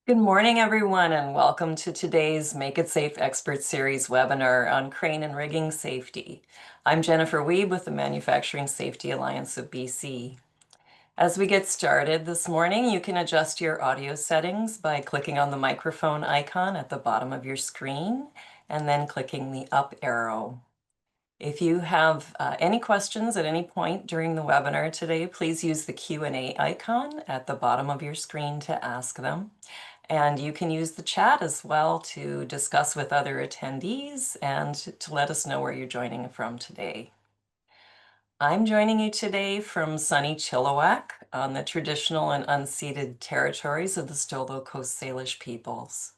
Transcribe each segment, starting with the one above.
Good morning, everyone, and welcome to today's Make It Safe Expert Series webinar on crane and rigging safety. I'm Jennifer Wiebe with the Manufacturing Safety Alliance of BC. As we get started this morning, you can adjust your audio settings by clicking on the microphone icon at the bottom of your screen and then clicking the up arrow. If you have any questions at any point during the webinar today, please use the Q&A icon at the bottom of your screen to ask them. And you can use the chat as well to discuss with other attendees and to let us know where you're joining from today. I'm joining you today from sunny Chilliwack on the traditional and unceded territories of the Stolo Coast Salish peoples.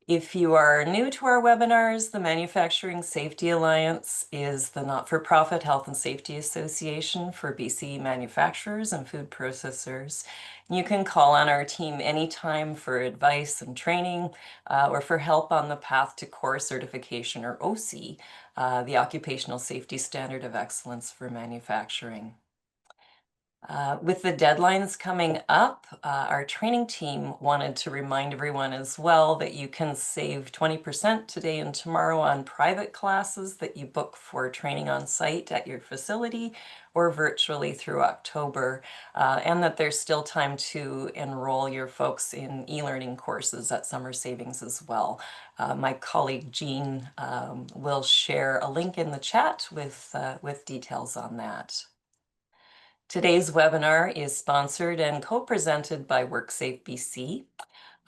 If you are new to our webinars, the Manufacturing Safety Alliance is the not-for-profit health and safety association for BC manufacturers and food processors. You can call on our team anytime for advice and training or for help on the path to core certification, or OC, the Occupational Safety Standard of Excellence for Manufacturing. With the deadlines coming up, our training team wanted to remind everyone as well that you can save 20% today and tomorrow on private classes that you book for training on site at your facility or virtually through October, and that there's still time to enroll your folks in e-learning courses at Summer Savings as well. My colleague Jean will share a link in the chat with details on that. Today's webinar is sponsored and co-presented by WorkSafeBC.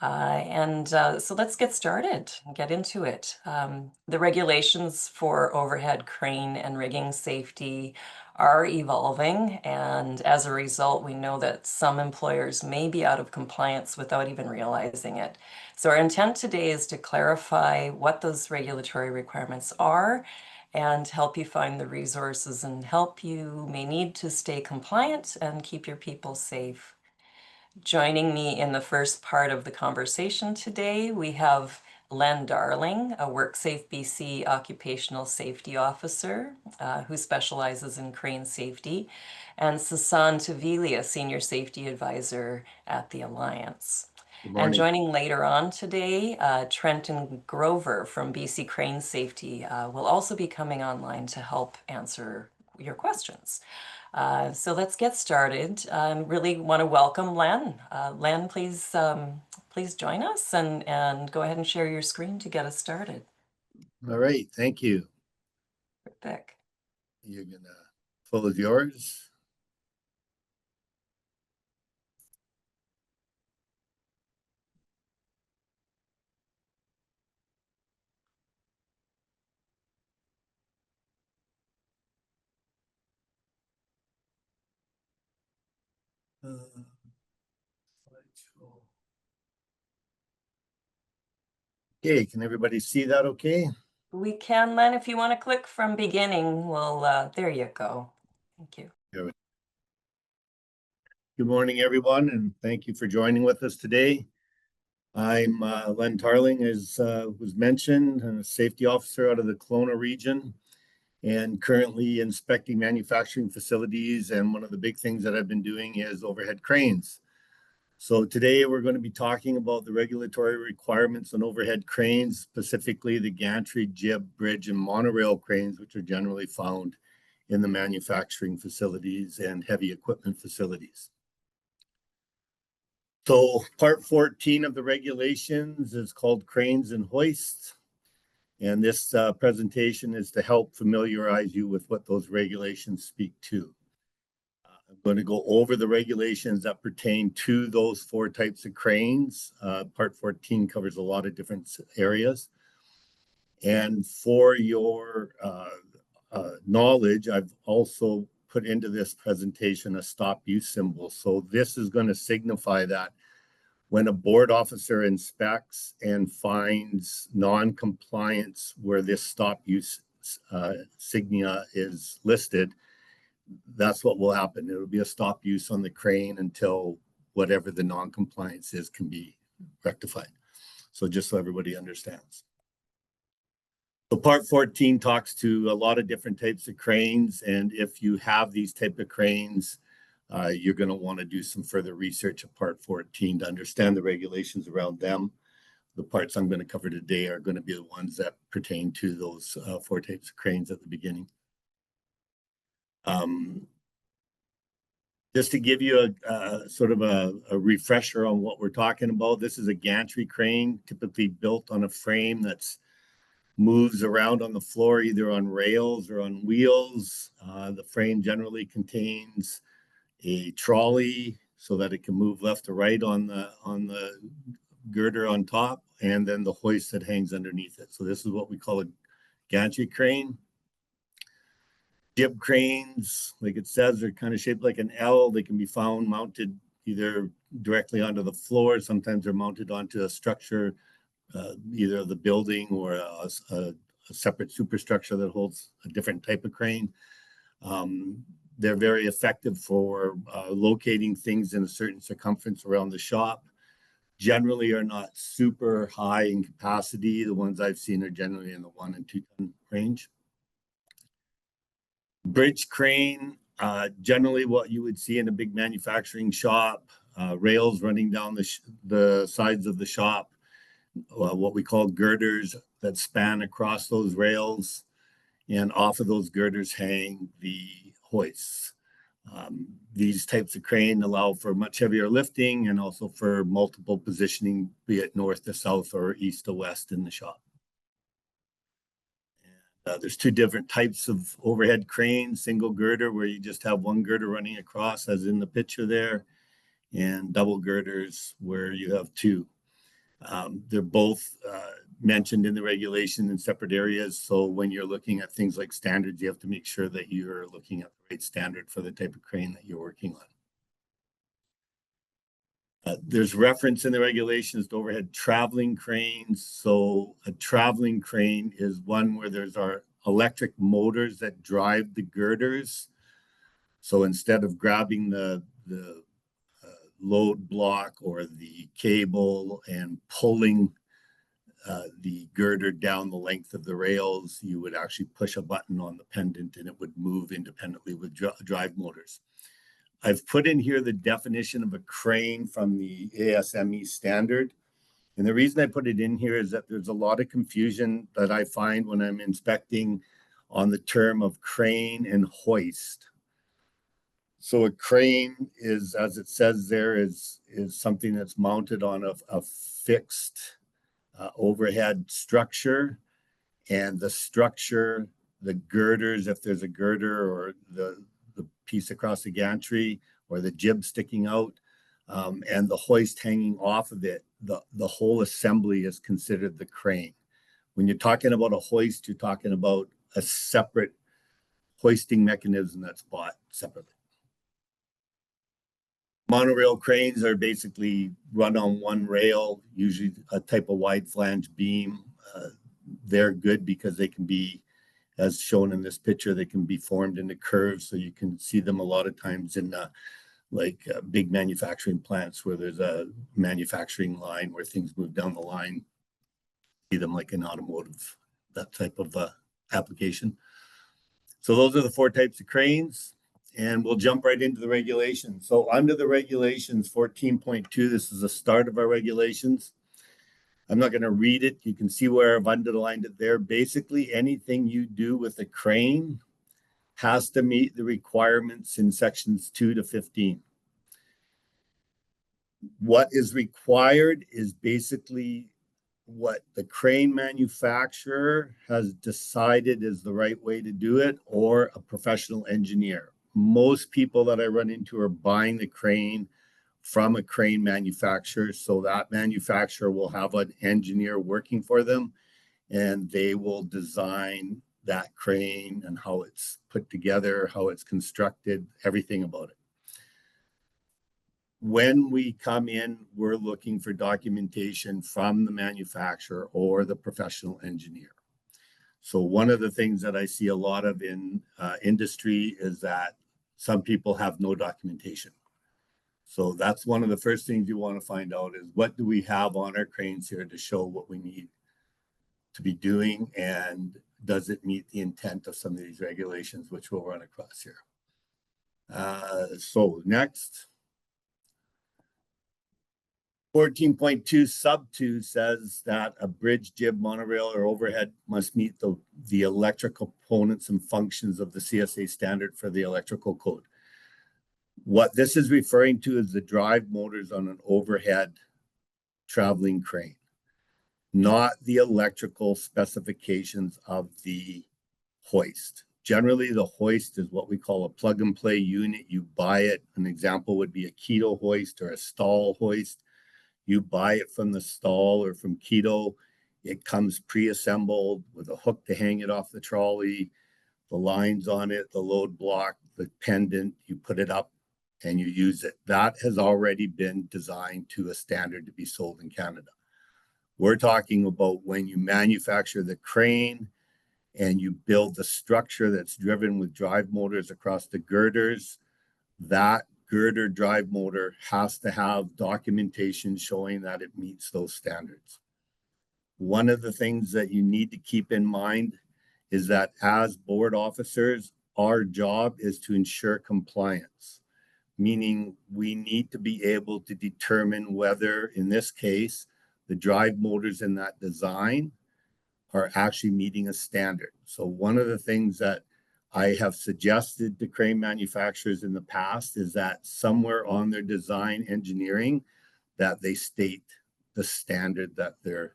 So let's get started and get into it. The regulations for overhead crane and rigging safety are evolving, and as a result, we know that some employers may be out of compliance without even realizing it. So our intent today is to clarify what those regulatory requirements are and help you find the resources and help you may need to stay compliant and keep your people safe. Joining me in the first part of the conversation today, we have Len Tarling, a WorkSafeBC Occupational Safety Officer who specializes in crane safety, and Sasan Tavili, a Senior Safety Advisor at the Alliance. And joining later on today, Trenton Grover from BC Crane Safety will also be coming online to help answer your questions. So let's get started. Really want to welcome Len. Len, please join us and go ahead and share your screen to get us started. All right, thank you. Perfect. You're gonna full of yours. Okay, can everybody see that okay? We can, Len. If you want to click from beginning, well, there you go. Thank you. Good morning, everyone, and thank you for joining with us today. I'm Len Tarling, as was mentioned. I'm a safety officer out of the Kelowna region and currently inspecting manufacturing facilities. And one of the big things that I've been doing is overhead cranes. So today we're going to be talking about the regulatory requirements on overhead cranes, specifically the gantry, jib, bridge, and monorail cranes, which are generally found in the manufacturing facilities and heavy equipment facilities. So part 14 of the regulations is called Cranes and Hoists. And this presentation is to help familiarize you with what those regulations speak to. I'm going to go over the regulations that pertain to those four types of cranes. Part 14 covers a lot of different areas. And for your knowledge, I've also put into this presentation a stop use symbol. So this is going to signify that when a board officer inspects and finds non-compliance where this stop use signia is listed, that's what will happen. It'll be a stop use on the crane until whatever the non-compliance is can be rectified. So just so everybody understands. So part 14 talks to a lot of different types of cranes. And if you have these type of cranes, you're going to want to do some further research of Part 14 to understand the regulations around them. The parts I'm going to cover today are going to be the ones that pertain to those 4 types of cranes at the beginning. Just to give you a sort of a refresher on what we're talking about, this is a gantry crane, typically built on a frame that's moves around on the floor, either on rails or on wheels. The frame generally contains a trolley so that it can move left to right on the girder on top, and then the hoist that hangs underneath it. So this is what we call a gantry crane. Jib cranes, like it says, are kind of shaped like an L. They can be found mounted either directly onto the floor. Sometimes they're mounted onto a structure, either the building or a separate superstructure that holds a different type of crane. They're very effective for locating things in a certain circumference around the shop. Generally are not super high in capacity. The ones I've seen are generally in the 1 and 2 ton range. Bridge crane, generally what you would see in a big manufacturing shop, rails running down the sides of the shop, what we call girders that span across those rails, and off of those girders hang the hoists. These types of crane allow for much heavier lifting and also for multiple positioning, be it north to south or east to west in the shop. There's 2 different types of overhead cranes: single girder, where you just have one girder running across, as in the picture there, and double girders, where you have 2. They're both mentioned in the regulation in separate areas. So when you're looking at things like standards, you have to make sure that you're looking at the right standard for the type of crane that you're working on. There's reference in the regulations to overhead traveling cranes. So a traveling crane is one where there's our electric motors that drive the girders. So instead of grabbing the load block or the cable and pulling the girder down the length of the rails, you would actually push a button on the pendant and it would move independently with drive motors. I've put in here the definition of a crane from the ASME standard. And the reason I put it in here is that there's a lot of confusion that I find when I'm inspecting on the term of crane and hoist. So a crane is, as it says there, is something that's mounted on a fixed overhead structure, and the structure, the girders, if there's a girder, or the piece across the gantry, or the jib sticking out, and the hoist hanging off of it, the whole assembly is considered the crane. When you're talking about a hoist, you're talking about a separate hoisting mechanism that's bought separately. Monorail cranes are basically run on one rail, usually a type of wide flange beam. They're good because they can be, as shown in this picture, they can be formed into curves. So you can see them a lot of times in big manufacturing plants where there's a manufacturing line where things move down the line. See them like in automotive, that type of application. So those are the 4 types of cranes. And we'll jump right into the regulations. So under the regulations 14.2, this is the start of our regulations. I'm not going to read it. You can see where I've underlined it there. Basically, anything you do with a crane has to meet the requirements in sections 2 to 15. What is required is basically what the crane manufacturer has decided is the right way to do it, or a professional engineer. Most people that I run into are buying the crane from a crane manufacturer. So that manufacturer will have an engineer working for them, and they will design that crane and how it's put together, how it's constructed, everything about it. When we come in, we're looking for documentation from the manufacturer or the professional engineer. So one of the things that I see a lot of in industry is that some people have no documentation. So that's one of the first things you want to find out is, what do we have on our cranes here to show what we need to be doing, and does it meet the intent of some of these regulations, which we'll run across here. So next. 14.2 sub 2 says that a bridge, jib, monorail, or overhead must meet the electrical components and functions of the CSA standard for the electrical code. What this is referring to is the drive motors on an overhead traveling crane, not the electrical specifications of the hoist. Generally, the hoist is what we call a plug and play unit. You buy it. An example would be a Keto hoist or a stall hoist. You buy it from the stall or from Keto. It comes pre-assembled with a hook to hang it off the trolley, the lines on it, the load block, the pendant. You put it up and you use it. That has already been designed to a standard to be sold in Canada. We're talking about when you manufacture the crane and you build the structure that's driven with drive motors across the girders. That girder drive motor has to have documentation showing that it meets those standards. One of the things that you need to keep in mind is that as board officers, our job is to ensure compliance, meaning we need to be able to determine whether, in this case, the drive motors in that design are actually meeting a standard. So one of the things that I have suggested to crane manufacturers in the past is that somewhere on their design engineering that they state the standard that they're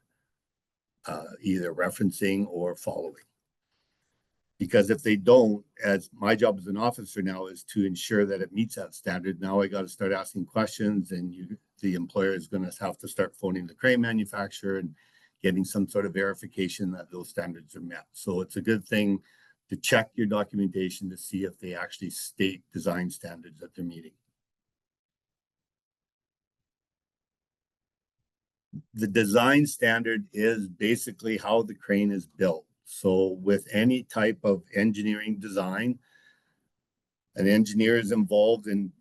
either referencing or following. Because if they don't, as my job as an officer now is to ensure that it meets that standard. Now I got to start asking questions, and the employer is going to have to start phoning the crane manufacturer and getting some sort of verification that those standards are met. So it's a good thing to check your documentation to see if they actually state design standards that they're meeting. The design standard is basically how the crane is built. So with any type of engineering design, an engineer is involved in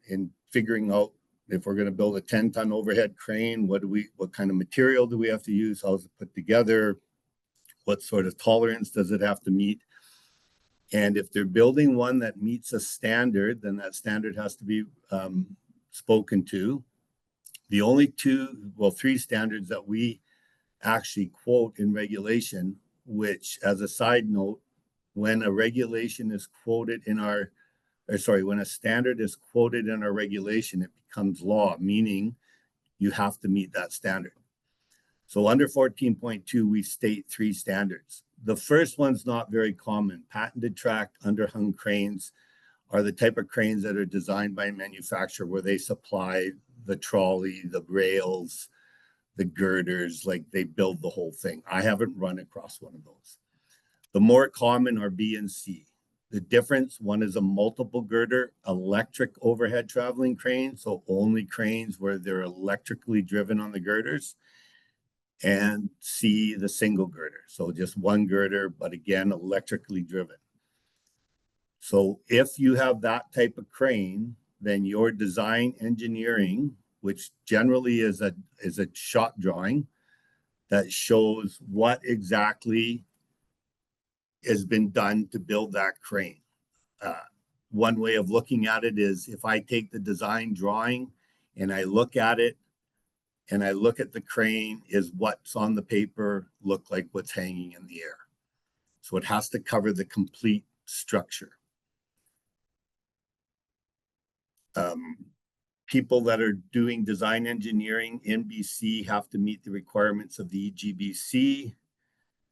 figuring out if we're going to build a 10-ton overhead crane, what kind of material do we have to use? How is it put together? What sort of tolerance does it have to meet? And if they're building one that meets a standard, then that standard has to be spoken to. The only three standards that we actually quote in regulation, which, as a side note, when a regulation is quoted in when a standard is quoted in our regulation, it becomes law, meaning you have to meet that standard. So under 14.2, we state three standards. The first one's not very common. Patented track underhung cranes are the type of cranes that are designed by a manufacturer where they supply the trolley, the rails, the girders, like they build the whole thing. I haven't run across one of those. The more common are B and C. The difference, one is a multiple girder electric overhead traveling crane, so only cranes where they're electrically driven on the girders. And C, the single girder. So just one girder, but again, electrically driven. So if you have that type of crane, then your design engineering, which generally is a shop drawing that shows what exactly has been done to build that crane. One way of looking at it is if I take the design drawing and I look at it, and I look at the crane, is what's on the paper look like what's hanging in the air? So it has to cover the complete structure. People that are doing design engineering in BC have to meet the requirements of the EGBC.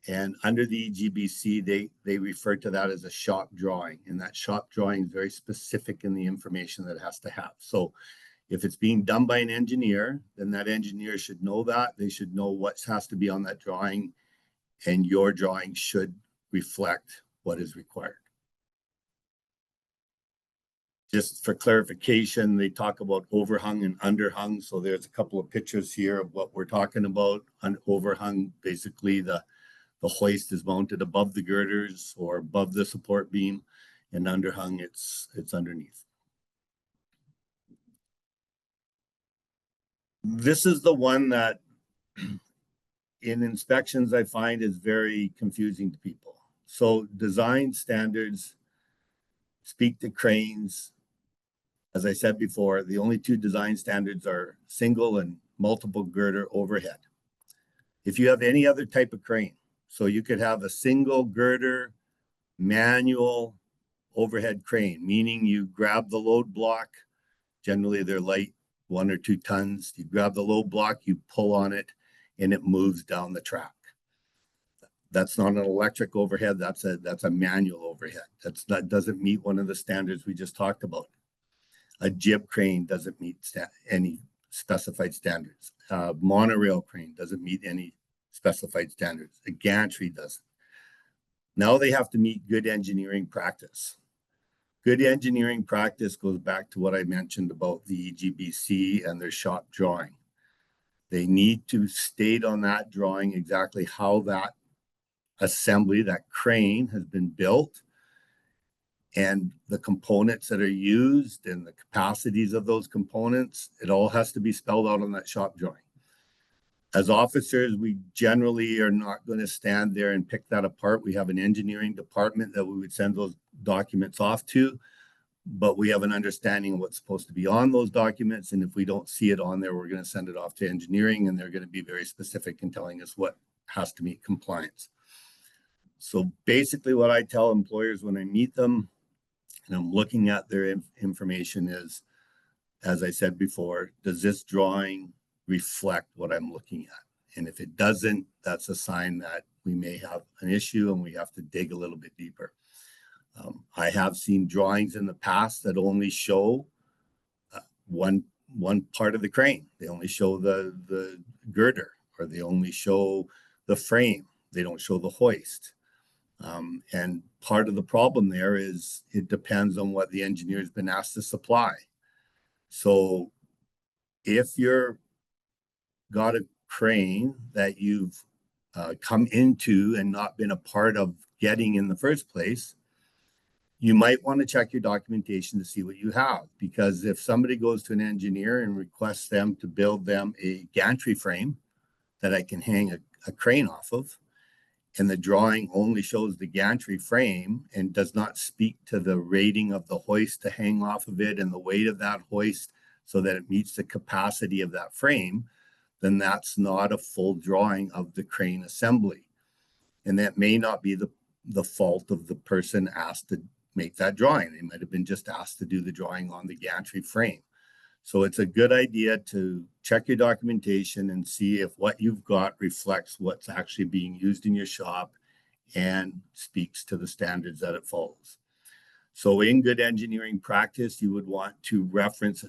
And under the EGBC, they refer to that as a shop drawing. And that shop drawing is very specific in the information that it has to have. So if it's being done by an engineer, then that engineer should know that. They should know what has to be on that drawing, and your drawing should reflect what is required. Just for clarification, they talk about overhung and underhung. So there's a couple of pictures here of what we're talking about. On overhung, basically the hoist is mounted above the girders or above the support beam, and underhung, it's underneath. This is the one that in inspections I find is very confusing to people. So design standards speak to cranes As I said before, the only two design standards are single and multiple girder overhead. If you have any other type of crane, so you could have a single girder manual overhead crane, meaning you grab the load block, generally they're light, 1 or 2 tons. You grab the load block, you pull on it, and it moves down the track. That's not an electric overhead. That's a manual overhead. That doesn't meet one of the standards we just talked about. A jib crane doesn't meet any specified standards. Monorail crane doesn't meet any specified standards. A gantry doesn't. Now they have to meet good engineering practice. Good engineering practice goes back to what I mentioned about the EGBC and their shop drawing. They need to state on that drawing exactly how that assembly, that crane has been built, and the components that are used and the capacities of those components. It all has to be spelled out on that shop drawing. As officers, we generally are not going to stand there and pick that apart. We have an engineering department that we would send those documents off to, but we have an understanding of what's supposed to be on those documents. And if we don't see it on there, we're going to send it off to engineering, and they're going to be very specific in telling us what has to meet compliance. So basically what I tell employers when I meet them and I'm looking at their information is, as I said before, does this drawing reflect what I'm looking at? And if it doesn't, that's a sign that we may have an issue and we have to dig a little bit deeper. I have seen drawings in the past that only show one part of the crane. They only show the girder, or they only show the frame. They don't show the hoist. And part of the problem there is it depends on what the engineer has been asked to supply. So if you're got a crane that you've come into and not been a part of getting in the first place, you might want to check your documentation to see what you have. Because if somebody goes to an engineer and requests them to build them a gantry frame that I can hang a crane off of, and the drawing only shows the gantry frame and does not speak to the rating of the hoist to hang off of it and the weight of that hoist so that it meets the capacity of that frame, then that's not a full drawing of the crane assembly. And that may not be the fault of the person asked to make that drawing. They might have been just asked to do the drawing on the gantry frame. So it's a good idea to check your documentation and see if what you've got reflects what's actually being used in your shop and speaks to the standards that it follows. So in good engineering practice, you would want to reference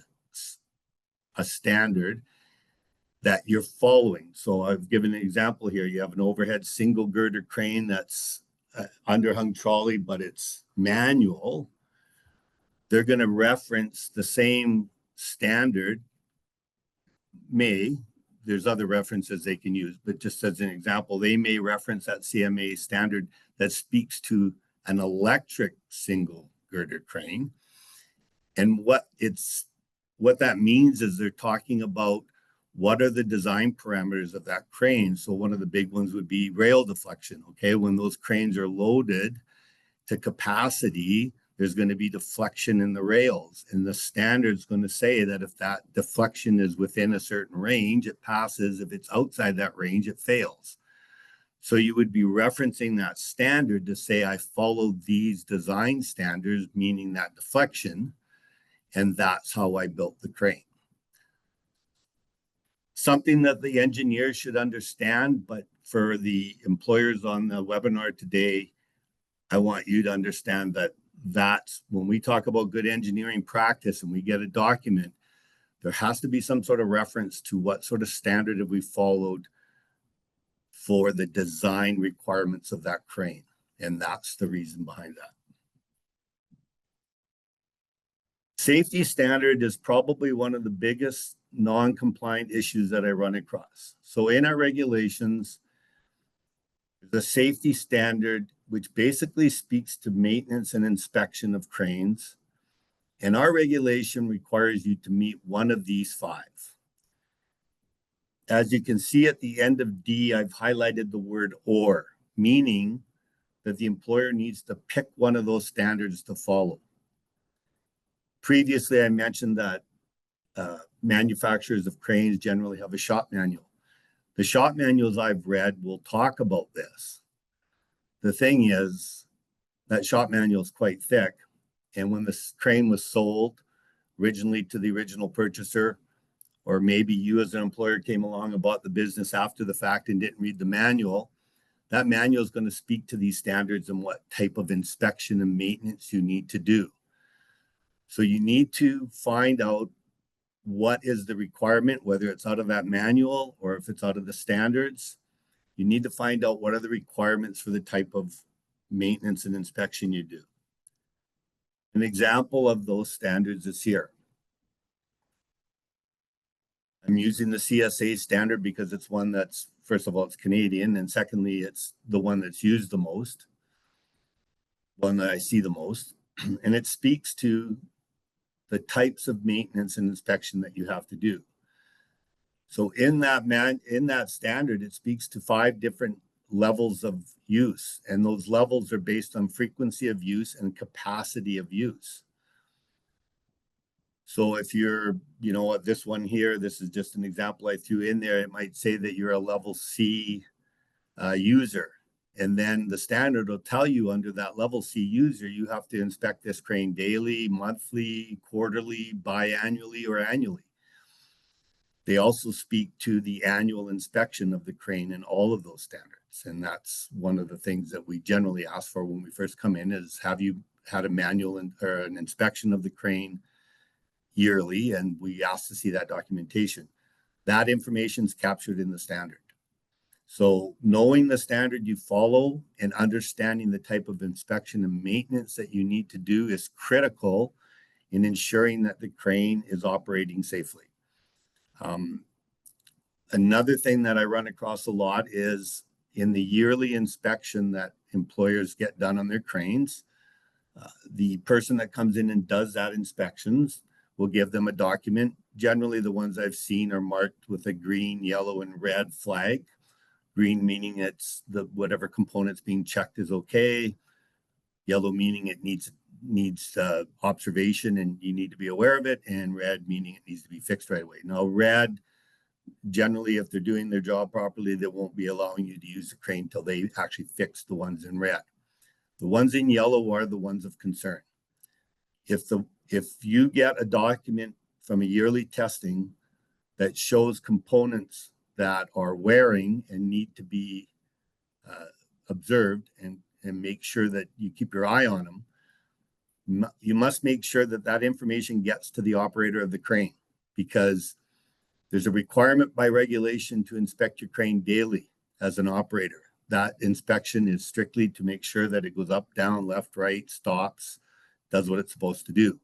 a standard that you're following. So I've given an example here. You have an overhead single girder crane that's underhung trolley, but it's manual. They're going to reference the same standard. There's other references they can use, but just as an example, they may reference that CMA standard that speaks to an electric single girder crane. And what that means is they're talking about what are the design parameters of that crane. So one of the big ones would be rail deflection. Okay, when those cranes are loaded to capacity, there's going to be deflection in the rails, and the standard's going to say that if that deflection is within a certain range, it passes. If it's outside that range, it fails. So you would be referencing that standard to say, I follow these design standards, meaning that deflection, and that's how I built the crane. Something that the engineers should understand, but for the employers on the webinar today, I want you to understand that that's when we talk about good engineering practice and we get a document, there has to be some sort of reference to what sort of standard have we followed for the design requirements of that crane. And that's the reason behind that. Safety standard is probably one of the biggest non-compliant issues that I run across. So in our regulations, the safety standard, which basically speaks to maintenance and inspection of cranes. And our regulation requires you to meet one of these 5. As you can see at the end of D, I've highlighted the word or, meaning that the employer needs to pick one of those standards to follow. Previously, I mentioned that manufacturers of cranes generally have a shop manual. The shop manuals I've read will talk about this. The thing is, that shop manual is quite thick. And when this crane was sold originally to the original purchaser, or maybe you as an employer came along and bought the business after the fact and didn't read the manual, that manual is going to speak to these standards and what type of inspection and maintenance you need to do. So you need to find out what is the requirement, whether it's out of that manual or if it's out of the standards. You need to find out what are the requirements for the type of maintenance and inspection you do. An example of those standards is here. I'm using the CSA standard because it's one that's, first of all, it's Canadian, and secondly, it's the one that's used the most, one that I see the most, and it speaks to the types of maintenance and inspection that you have to do. So in that standard, it speaks to 5 different levels of use, and those levels are based on frequency of use and capacity of use. So if you're, this one here, this is just an example I threw in there. It might say that you're a level C user. And then the standard will tell you under that level C user, you have to inspect this crane daily, monthly, quarterly, biannually, or annually. They also speak to the annual inspection of the crane in all of those standards. And that's one of the things that we generally ask for when we first come in is, have you had a manual or an inspection of the crane yearly? And we ask to see that documentation. That information is captured in the standard. So knowing the standard you follow and understanding the type of inspection and maintenance that you need to do is critical in ensuring that the crane is operating safely. Another thing that I run across a lot is in the yearly inspection that employers get done on their cranes, the person that comes in and does that inspections will give them a document. Generally, the ones I've seen are marked with a green, yellow, and red flag. Green meaning it's whatever component's being checked is okay. Yellow meaning it needs observation and you need to be aware of it. And red meaning it needs to be fixed right away. Now, red, generally, if they're doing their job properly, they won't be allowing you to use the crane until they actually fix the ones in red. The ones in yellow are the ones of concern. If you get a document from a yearly testing that shows components that are wearing and need to be observed and make sure that you keep your eye on them, you must make sure that that information gets to the operator of the crane, because there's a requirement by regulation to inspect your crane daily as an operator. That inspection is strictly to make sure that it goes up, down, left, right, stops, does what it's supposed to do.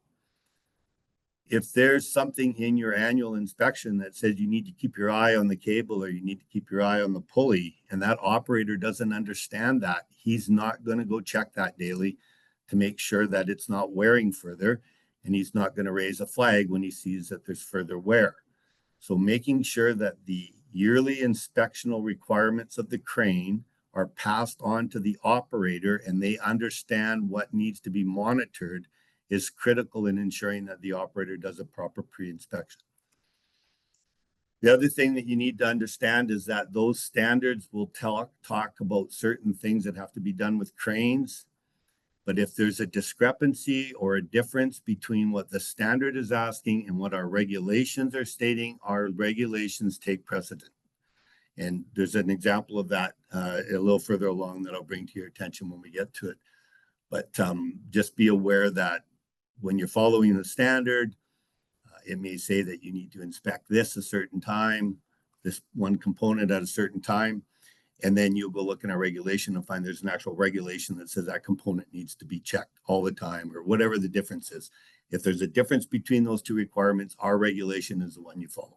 If there's something in your annual inspection that says you need to keep your eye on the cable or you need to keep your eye on the pulley, and that operator doesn't understand that, he's not going to go check that daily to make sure that it's not wearing further, and he's not going to raise a flag when he sees that there's further wear. So making sure that the yearly inspectional requirements of the crane are passed on to the operator and they understand what needs to be monitored is critical in ensuring that the operator does a proper pre-inspection. The other thing that you need to understand is that those standards will talk about certain things that have to be done with cranes. But if there's a discrepancy or a difference between what the standard is asking and what our regulations are stating, our regulations take precedent. And there's an example of that a little further along that I'll bring to your attention when we get to it. But just be aware that when you're following the standard, it may say that you need to inspect this a certain time, this one component at a certain time, and then you'll go look in our regulation and find there's an actual regulation that says that component needs to be checked all the time or whatever the difference is. If there's a difference between those two requirements, our regulation is the one you follow.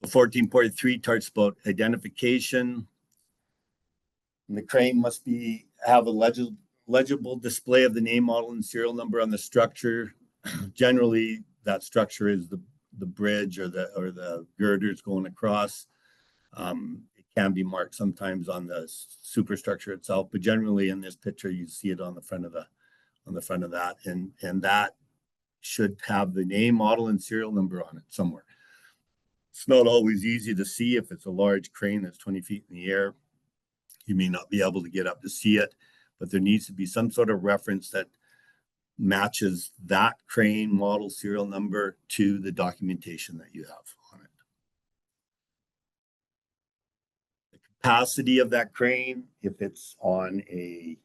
14.3 talks about identification. And the crane must have a legible display of the name, model, and serial number on the structure. Generally, that structure is the bridge or the girders going across. It can be marked sometimes on the superstructure itself, but generally in this picture, you see it on the front of on the front of that. And that should have the name, model, and serial number on it somewhere. It's not always easy to see if it's a large crane that's 20 feet in the air. You may not be able to get up to see it, but there needs to be some sort of reference that matches that crane model serial number to the documentation that you have on it. The capacity of that crane, if it's on a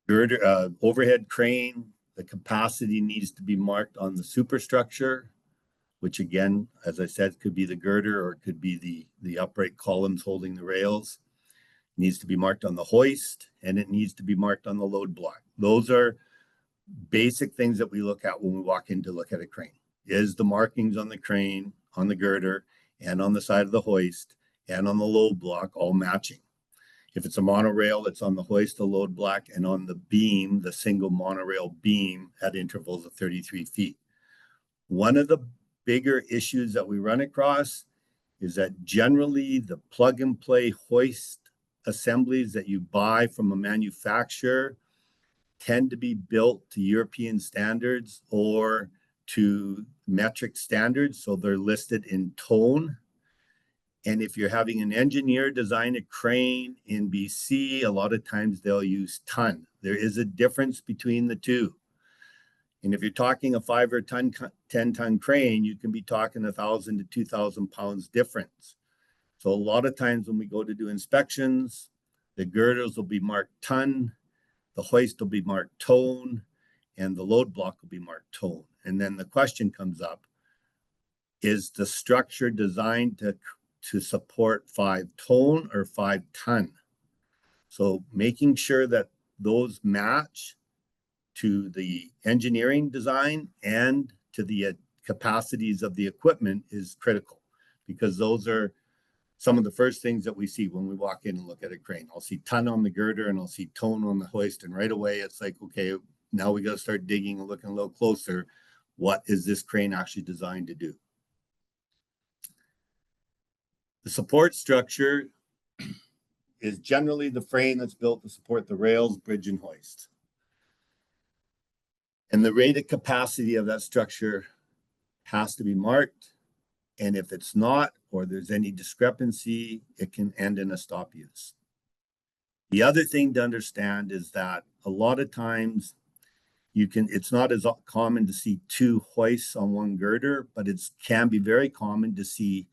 girder, overhead crane, the capacity needs to be marked on the superstructure, which again, as I said, could be the girder or it could be the upright columns holding the rails. It needs to be marked on the hoist, and it needs to be marked on the load block. Those are basic things that we look at when we walk in to look at a crane. Is the markings on the crane, on the girder, and on the side of the hoist, and on the load block all matching? If it's a monorail, it's on the hoist, the load block, and on the beam, the single monorail beam at intervals of 33 feet. One of the bigger issues that we run across is that generally the plug and play hoist assemblies that you buy from a manufacturer tend to be built to European standards or to metric standards. So they're listed in tone. And if you're having an engineer design a crane in BC, a lot of times they'll use ton. There is a difference between the two. And if you're talking a 5 or 10 ton crane, you can be talking 1,000 to 2,000 pounds difference. So a lot of times when we go to do inspections, the girders will be marked ton, the hoist will be marked tone, and the load block will be marked tone. And then the question comes up, is the structure designed to support 5 tone or 5 ton? So making sure that those match to the engineering design and to the capacities of the equipment is critical, because those are some of the first things that we see when we walk in and look at a crane. I'll see ton on the girder and I'll see tone on the hoist, and right away it's like, okay, now we got to start digging and looking a little closer. What is this crane actually designed to do? The support structure is generally the frame that's built to support the rails, bridge, and hoist. And the rated capacity of that structure has to be marked. And if it's not, or there's any discrepancy, it can end in a stop use. The other thing to understand is that a lot of times it's not as common to see 2 hoists on one girder, but it can be very common to see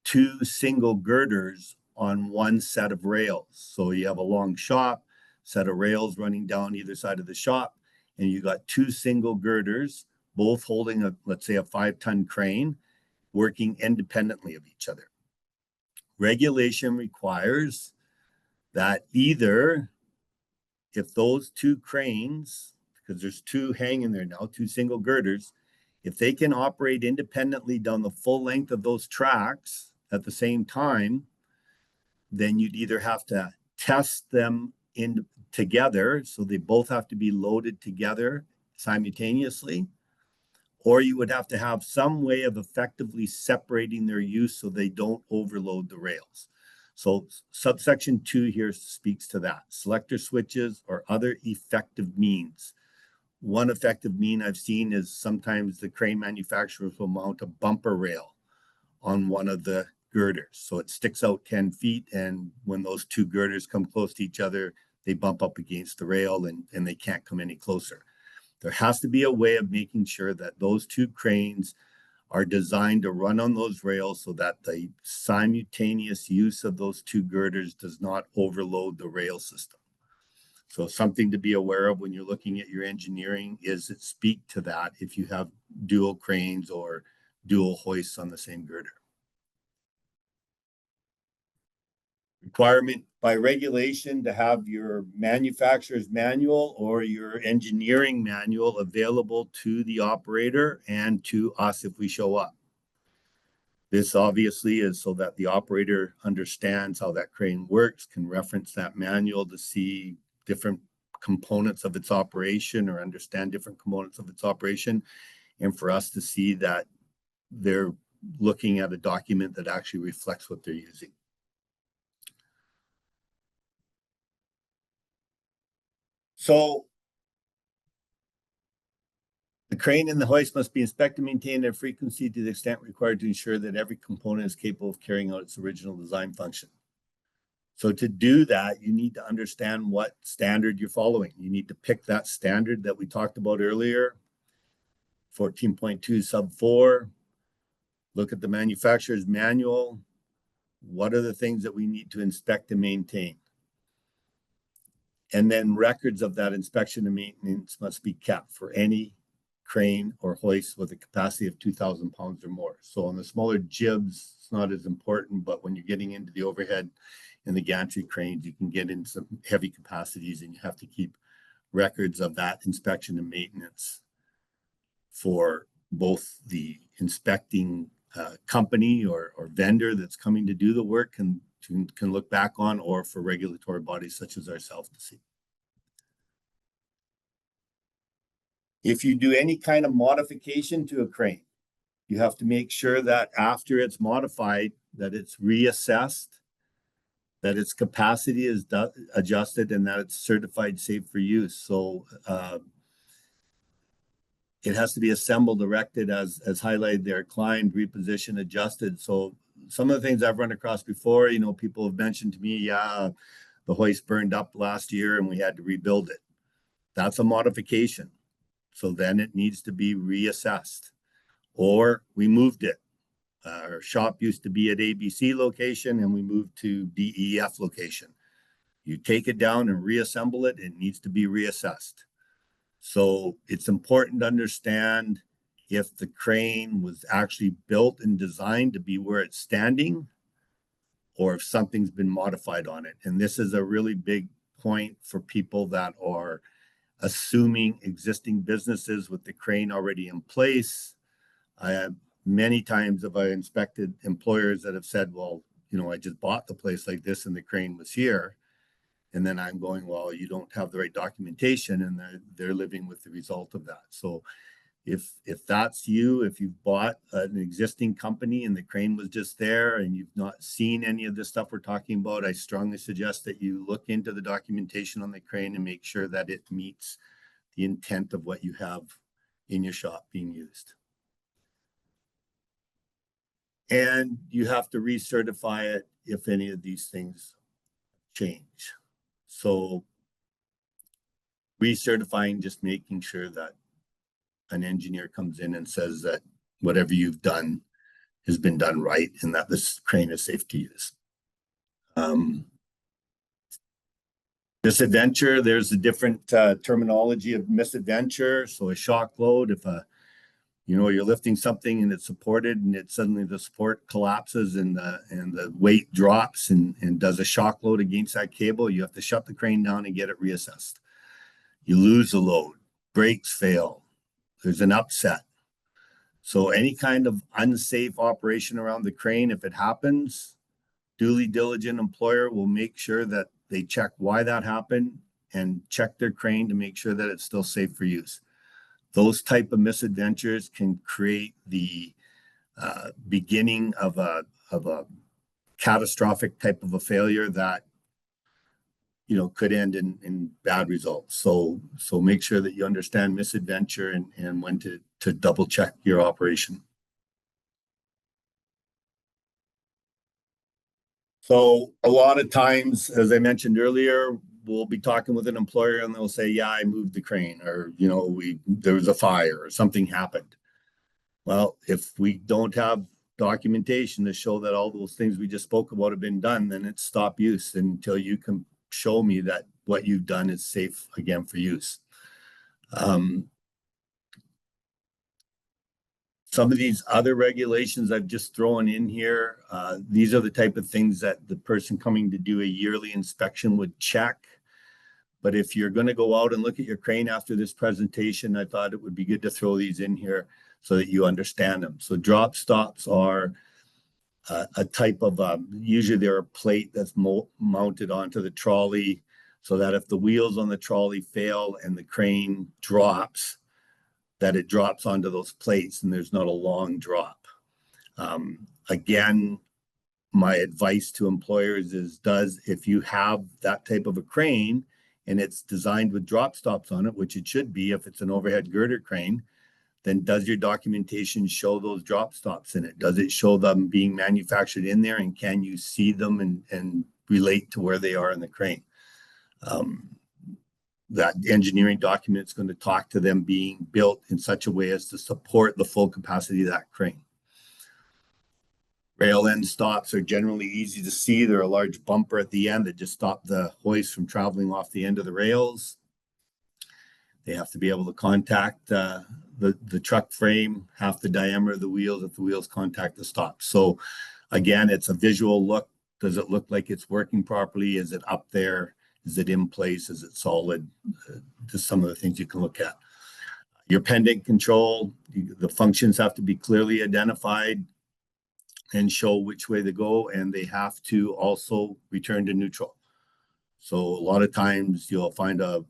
2 single girders on one set of rails. So you have a long shop, set of rails running down either side of the shop, and you got 2 single girders, both holding let's say a 5-ton crane, working independently of each other. Regulation requires that either, if those 2 cranes, because there's 2 hanging there now, 2 single girders, if they can operate independently down the full length of those tracks at the same time, then you'd either have to test them in together, so they both have to be loaded together simultaneously, or you would have to have some way of effectively separating their use so they don't overload the rails. So subsection 2 here speaks to that. Selector switches or other effective means. One effective mean I've seen is sometimes the crane manufacturers will mount a bumper rail on one of the girders. So it sticks out 10 feet, and when those 2 girders come close to each other, they bump up against the rail and they can't come any closer. There has to be a way of making sure that those 2 cranes are designed to run on those rails so that the simultaneous use of those 2 girders does not overload the rail system. So something to be aware of when you're looking at your engineering is it speak to that if you have dual cranes or dual hoists on the same girder. Requirement by regulation to have your manufacturer's manual or your engineering manual available to the operator and to us if we show up. This obviously is so that the operator understands how that crane works, can reference that manual to see different components of its operation or understand different components of its operation, and for us to see that they're looking at a document that actually reflects what they're using. So the crane and the hoist must be inspected, maintained at frequency to the extent required to ensure that every component is capable of carrying out its original design function. So to do that, you need to understand what standard you're following. You need to pick that standard that we talked about earlier, 14.2 sub 4. Look at the manufacturer's manual. What are the things that we need to inspect and maintain? And then records of that inspection and maintenance must be kept for any crane or hoist with a capacity of 2,000 pounds or more. So on the smaller jibs, it's not as important, but when you're getting into the overhead and the gantry cranes, you can get into some heavy capacities and you have to keep records of that inspection and maintenance for both the inspecting company or vendor that's coming to do the work and can look back on, or for regulatory bodies such as ourselves to see. If you do any kind of modification to a crane, you have to make sure that after it's modified, that it's reassessed, that its capacity is adjusted, and that it's certified safe for use. So it has to be assembled, erected as highlighted there, climbed, repositioned, adjusted. So some of the things I've run across before, people have mentioned to me, yeah, the hoist burned up last year and we had to rebuild it. That's a modification. So then it needs to be reassessed, or we moved it. Our shop used to be at ABC location and we moved to DEF location. You take it down and reassemble it, it needs to be reassessed. So it's important to understand if the crane was actually built and designed to be where it's standing, or if something's been modified on it. And this is a really big point for people that are assuming existing businesses with the crane already in place. I have many times have I inspected employers that have said, well, I just bought the place like this and the crane was here. And then I'm going, well, you don't have the right documentation, and they're living with the result of that. So if that's you, if you've bought an existing company and the crane was just there and you've not seen any of the stuff we're talking about, I strongly suggest that you look into the documentation on the crane and make sure that it meets the intent of what you have in your shop being used. And you have to recertify it if any of these things change. So recertifying, just making sure that an engineer comes in and says that whatever you've done has been done right and that this crane is safe to use. Misadventure, there's a different terminology of misadventure. So a shock load, if you're lifting something and it's supported and suddenly the support collapses and the weight drops and does a shock load against that cable, you have to shut the crane down and get it reassessed. You lose the load, brakes fail, there's an upset. So any kind of unsafe operation around the crane, if it happens, duly diligent employer will make sure that they check why that happened and check their crane to make sure that it's still safe for use. Those type of misadventures can create the beginning of a catastrophic type of a failure that could end in bad results. So make sure that you understand misadventure and when to double check your operation. So a lot of times, as I mentioned earlier, we'll be talking with an employer and they'll say, yeah, I moved the crane, or there was a fire or something happened. Well, if we don't have documentation to show that all those things we just spoke about have been done, then it's stop use until you can show me that what you've done is safe again for use. Some of these other regulations I've just thrown in here, these are the type of things that the person coming to do a yearly inspection would check. But if you're going to go out and look at your crane after this presentation, I thought it would be good to throw these in here so that you understand them. So drop stops are a type of, usually they're a plate that's mounted onto the trolley so that if the wheels on the trolley fail and the crane drops, that it drops onto those plates and there's not a long drop. Again, my advice to employers is if you have that type of a crane and it's designed with drop stops on it, which it should be if it's an overhead girder crane, then does your documentation show those drop stops in it? Does it show them being manufactured in there, and can you see them and relate to where they are in the crane? That engineering document is going to talk to them being built in such a way as to support the full capacity of that crane. Rail end stops are generally easy to see. They're a large bumper at the end that just stop the hoist from traveling off the end of the rails. They have to be able to contact the truck frame, half the diameter of the wheels if the wheels contact the stop. So again, it's a visual look. Does it look like it's working properly? Is it up there? Is it in place? Is it solid? Just some of the things you can look at. Your pendant control, the functions have to be clearly identified and show which way they go, and they have to also return to neutral. So a lot of times you'll find a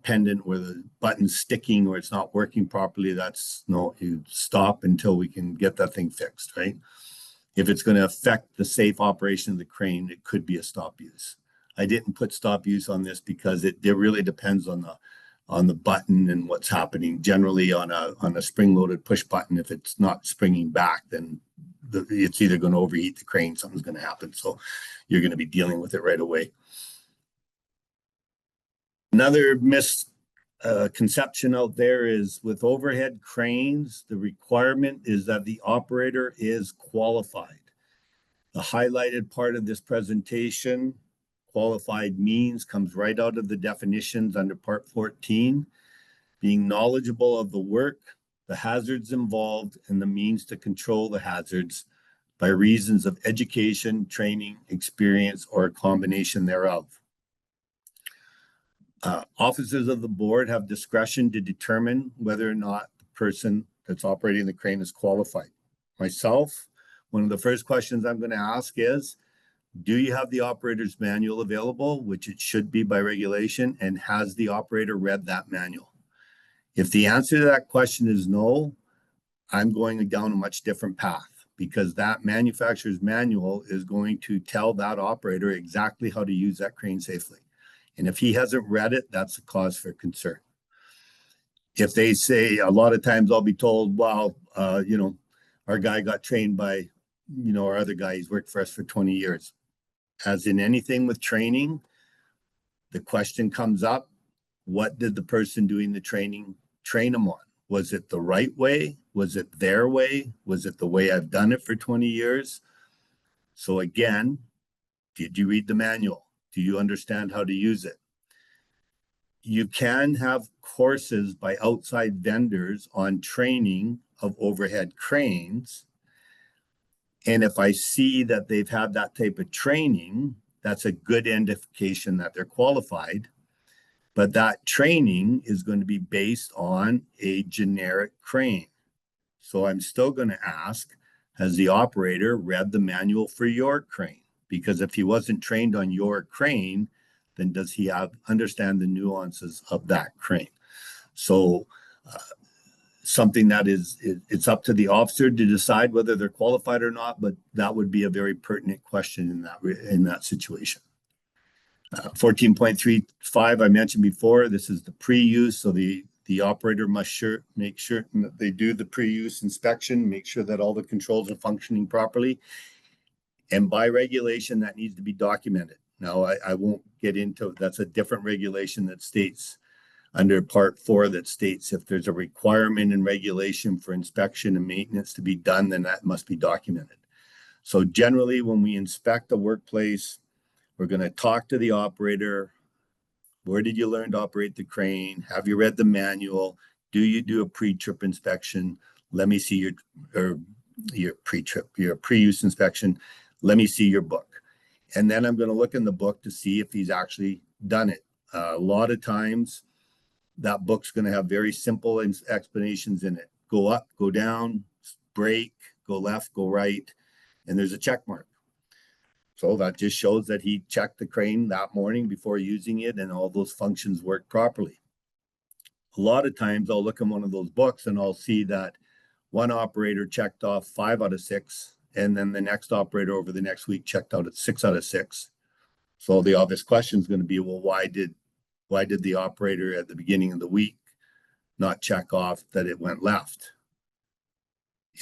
pendant where the button's sticking or it's not working properly. That's no, you stop until we can get that thing fixed, right? If it's going to affect the safe operation of the crane, it could be a stop use. I didn't put stop use on this because it really depends on the button and what's happening. Generally on a spring-loaded push button, if it's not springing back, then it's either going to overheat the crane, something's going to happen. So you're going to be dealing with it right away. Another misconception out there is with overhead cranes, the requirement is that the operator is qualified. The highlighted part of this presentation, qualified means, comes right out of the definitions under Part 14, being knowledgeable of the work, the hazards involved, and the means to control the hazards by reasons of education, training, experience, or a combination thereof. Officers of the board have discretion to determine whether or not the person that's operating the crane is qualified. Myself, one of the first questions I'm going to ask is, do you have the operator's manual available, which it should be by regulation, and has the operator read that manual? If the answer to that question is no, I'm going down a much different path, because that manufacturer's manual is going to tell that operator exactly how to use that crane safely. And if he hasn't read it, that's a cause for concern. If they say, a lot of times I'll be told, well, our guy got trained by, our other guy, he's worked for us for 20 years. As in anything with training, the question comes up, what did the person doing the training train them on? Was it the right way? Was it their way? Was it the way I've done it for 20 years? So again, did you read the manual? Do you understand how to use it? You can have courses by outside vendors on training of overhead cranes. And if I see that they've had that type of training, that's a good indication that they're qualified. But that training is going to be based on a generic crane. So I'm still going to ask, has the operator read the manual for your crane? Because if he wasn't trained on your crane, then does he understand the nuances of that crane? So something that it's up to the officer to decide whether they're qualified or not, but that would be a very pertinent question in that situation. 14.35, I mentioned before, this is the pre-use. So the operator must make sure that they do the pre-use inspection, make sure that all the controls are functioning properly. And by regulation, that needs to be documented. Now, I won't get into, that's a different regulation that states under Part 4 that states if there's a requirement in regulation for inspection and maintenance to be done, then that must be documented. So generally, when we inspect a workplace, we're going to talk to the operator. Where did you learn to operate the crane? Have you read the manual? Do you do a pre-trip inspection? Let me see your pre-trip, your pre-use inspection. Let me see your book. And then I'm going to look in the book to see if he's actually done it. A lot of times that book's going to have very simple explanations in it. Go up, go down, brake, go left, go right, and there's a check mark. So that just shows that he checked the crane that morning before using it and all those functions work properly. A lot of times I'll look in one of those books and I'll see that one operator checked off 5 out of 6, and then the next operator over the next week checked out at 6 out of 6. So the obvious question is going to be, well, why did why did the operator at the beginning of the week not check off that it went left?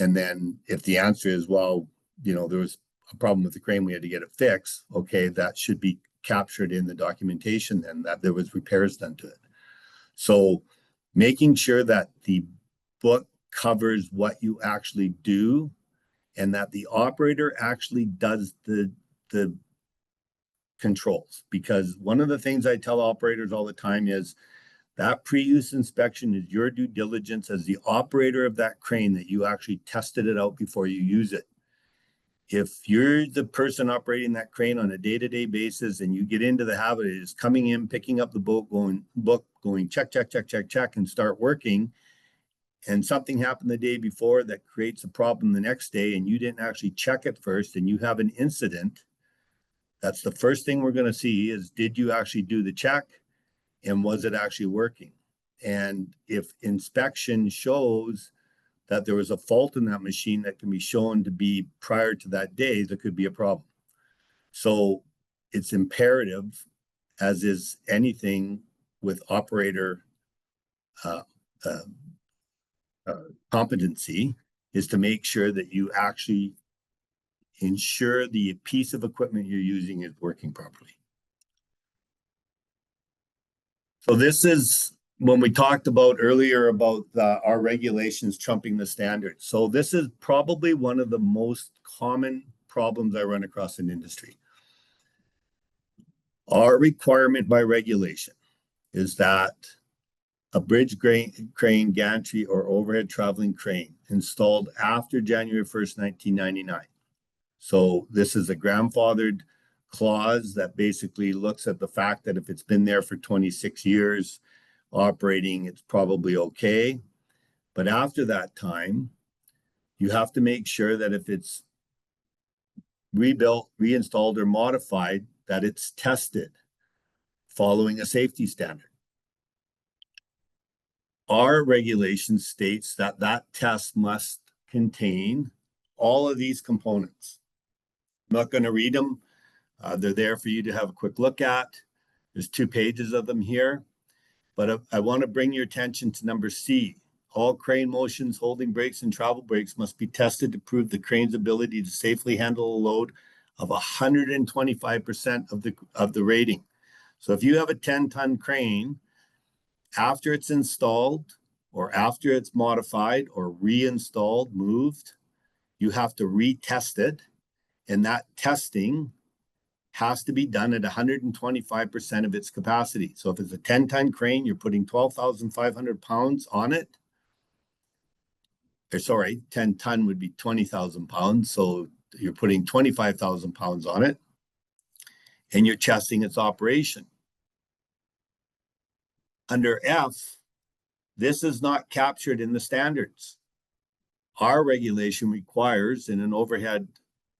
And then if the answer is, well, there was a problem with the crane, we had to get it fixed. Okay, that should be captured in the documentation then, that there was repairs done to it. So making sure that the book covers what you actually do and that the operator actually does the controls. Because one of the things I tell operators all the time is that pre-use inspection is your due diligence as the operator of that crane, that you actually tested it out before you use it. If you're the person operating that crane on a day-to-day basis and you get into the habit of just coming in, picking up the book, going check, check, check, check, check, and start working, and something happened the day before that creates a problem the next day and you didn't actually check it first and you have an incident, that's the first thing we're going to see is, did you actually do the check and was it actually working? And if inspection shows that there was a fault in that machine that can be shown to be prior to that day, there could be a problem. So it's imperative, as is anything with operator competency, is to make sure that you actually ensure the piece of equipment you're using is working properly. So this is when we talked about earlier about our regulations trumping the standards. So this is probably one of the most common problems I run across in industry. Our requirement by regulation is that a bridge crane, gantry, or overhead traveling crane installed after January 1st, 1999. So this is a grandfathered clause that basically looks at the fact that if it's been there for 26 years operating, it's probably okay. But after that time, you have to make sure that if it's rebuilt, reinstalled, or modified, that it's tested following a safety standard. Our regulation states that that test must contain all of these components. I'm not going to read them. They're there for you to have a quick look at. There's 2 pages of them here. But I want to bring your attention to number C. All crane motions, holding brakes, and travel brakes must be tested to prove the crane's ability to safely handle a load of 125% of the rating. So if you have a 10-ton crane, after it's installed or after it's modified or reinstalled, moved, you have to retest it. And that testing has to be done at 125% of its capacity. So if it's a 10-ton crane, you're putting 12,500 pounds on it. Or sorry, 10-ton would be 20,000 pounds. So you're putting 25,000 pounds on it and you're testing its operation. Under F, this is not captured in the standards. Our regulation requires in an overhead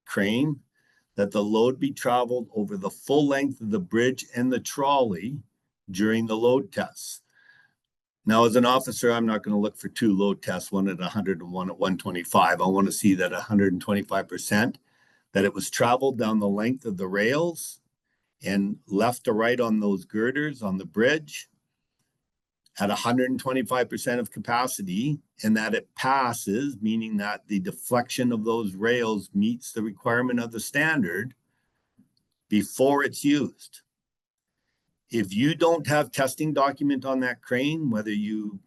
crane that the load be traveled over the full length of the bridge and the trolley during the load tests. Now, as an officer, I'm not going to look for 2 load tests, one at 100 and one at 125. I want to see that 125%, that it was traveled down the length of the rails and left to right on those girders on the bridge at 125% of capacity, and that it passes, meaning that the deflection of those rails meets the requirement of the standard before it's used. If you don't have testing document on that crane, whether you